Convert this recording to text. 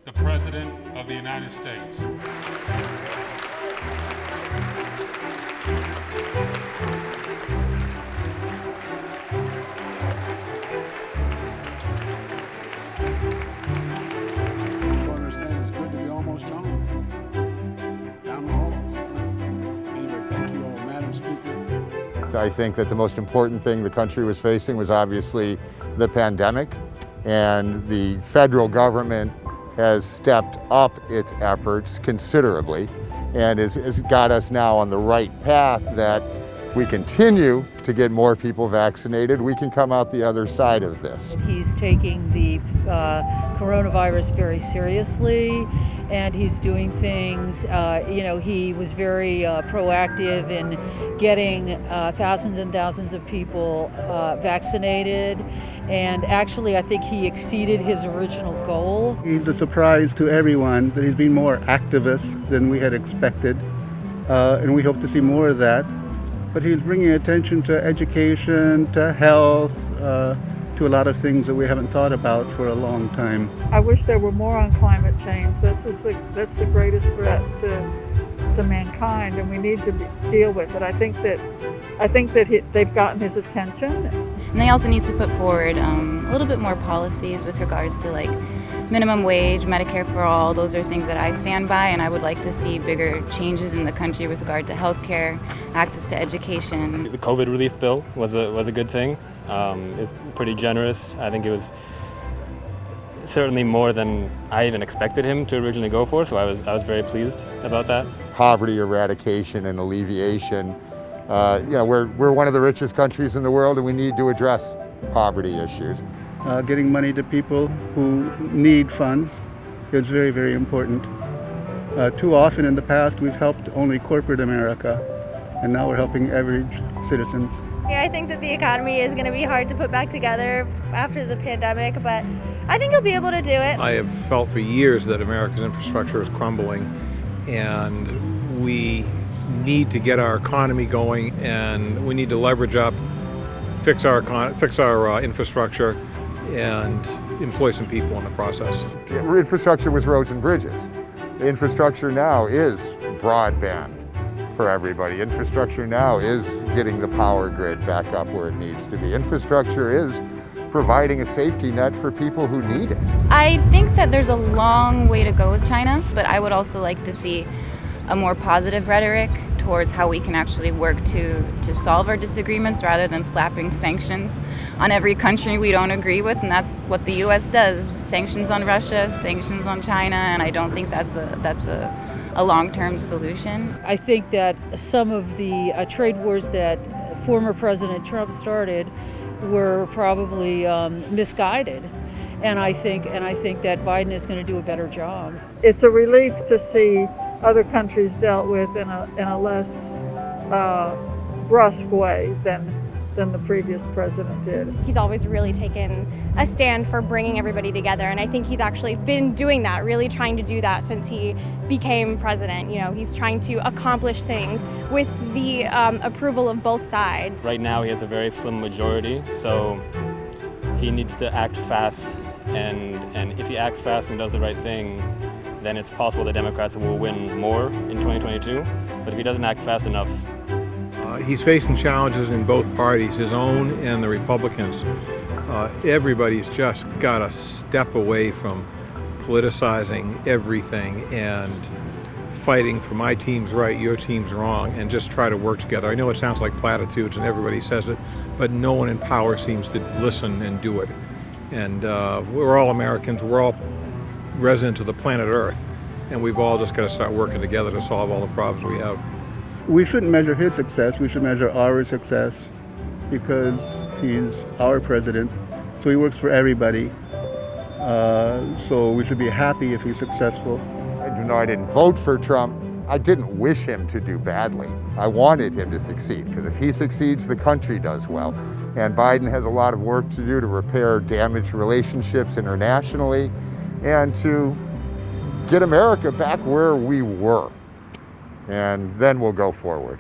the President of the United States. I understand it's good to be almost home. Down the hall. Anyway, thank you all, Madam Speaker. I think that the most important thing the country was facing was obviously the pandemic, and the federal government has stepped up its efforts considerably and has got us now on the right path that we continue to get more people vaccinated, we can come out the other side of this. He's taking the coronavirus very seriously, and he's doing things, he was very proactive in getting thousands and thousands of people vaccinated, and actually I think he exceeded his original goal. He's a surprise to everyone that he's been more activist than we had expected, and we hope to see more of that. But he's bringing attention to education, to health, to a lot of things that we haven't thought about for a long time. I wish there were more on climate change. That's the greatest threat to mankind, and we need to deal with it. I think that they've gotten his attention. And they also need to put forward a little bit more policies with regards to like minimum wage, Medicare for all. Those are things that I stand by, and I would like to see bigger changes in the country with regard to health care, access to education. The COVID relief bill was a good thing. It's pretty generous. I think it was certainly more than I even expected him to originally go for, so I was very pleased about that. Poverty eradication and alleviation. We're one of the richest countries in the world, and we need to address poverty issues. Getting money to people who need funds is very, very important. Too often in the past we've helped only corporate America, and now we're helping average citizens. Yeah, I think that the economy is going to be hard to put back together after the pandemic, but I think he'll be able to do it. I have felt for years that America's infrastructure is crumbling, and we need to get our economy going, and we need to leverage up, fix our infrastructure, and employ some people in the process. Infrastructure was roads and bridges. The infrastructure now is broadband for everybody. Infrastructure now is getting the power grid back up where it needs to be. Infrastructure is providing a safety net for people who need it. I think that there's a long way to go with China, but I would also like to see a more positive rhetoric towards how we can actually work to solve our disagreements rather than slapping sanctions on every country we don't agree with, and that's what the U.S. does. Sanctions on Russia, sanctions on China, and I don't think that's a long-term solution. I think that some of the trade wars that former President Trump started were probably misguided, and I think that Biden is going to do a better job. It's a relief to see other countries dealt with in a less brusque way than the previous president did. He's always really taken a stand for bringing everybody together, and I think he's actually been doing that, really trying to do that since he became president. He's trying to accomplish things with the approval of both sides. Right now he has a very slim majority, so he needs to act fast, and if he acts fast and does the right thing, then it's possible the Democrats will win more in 2022. But if he doesn't act fast enough, he's facing challenges in both parties, his own and the Republicans. Everybody's just got to step away from politicizing everything and fighting for my team's right, your team's wrong, and just try to work together. I know it sounds like platitudes and everybody says it, but no one in power seems to listen and do it. And we're all Americans, we're all residents of the planet Earth, and we've all just got to start working together to solve all the problems we have. We shouldn't measure his success, we should measure our success, because he's our president, so he works for everybody. So we should be happy if he's successful. I didn't vote for Trump. I didn't wish him to do badly. I wanted him to succeed, because if he succeeds, the country does well. And Biden has a lot of work to do to repair damaged relationships internationally and to get America back where we were. And then we'll go forward.